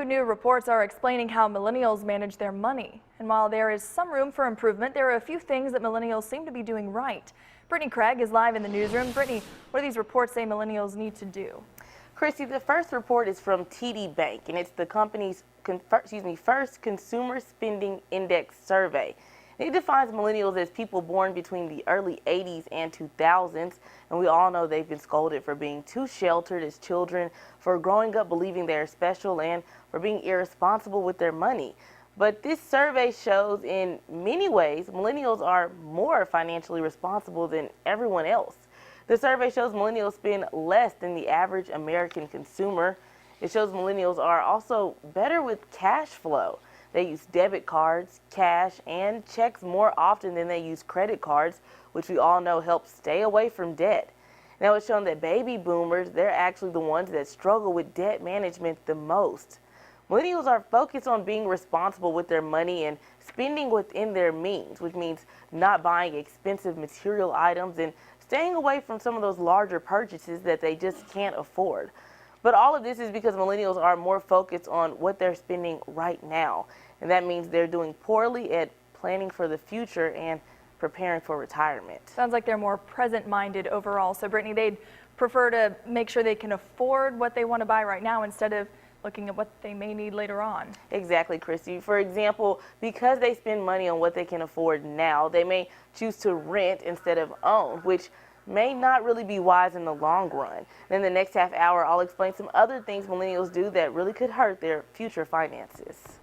Two new reports are explaining how millennials manage their money. And while there is some room for improvement, there are a few things that millennials seem to be doing right. Brittany Craig is live in the newsroom. Brittany, what do these reports say millennials need to do? Christy, the first report is from TD Bank, and it's the company's first Consumer Spending Index survey. It defines millennials as people born between the early 80s and 2000s, and we all know they've been scolded for being too sheltered as children, for growing up believing they're special, and for being irresponsible with their money. But this survey shows in many ways millennials are more financially responsible than everyone else. The survey shows millennials spend less than the average American consumer. It shows millennials are also better with cash flow. They use debit cards, cash, and checks more often than they use credit cards, which we all know helps stay away from debt. Now it's shown that baby boomers, they're actually the ones that struggle with debt management the most. Millennials are focused on being responsible with their money and spending within their means, which means not buying expensive material items and staying away from some of those larger purchases that they just can't afford. But all of this is because millennials are more focused on what they're spending right now. And that means they're doing poorly at planning for the future and preparing for retirement. Sounds like they're more present-minded overall. So, Brittany, they'd prefer to make sure they can afford what they want to buy right now instead of looking at what they may need later on. Exactly, Christy. For example, because they spend money on what they can afford now, they may choose to rent instead of own, which may not really be wise in the long run. Then the next half hour, I'll explain some other things millennials do that really could hurt their future finances.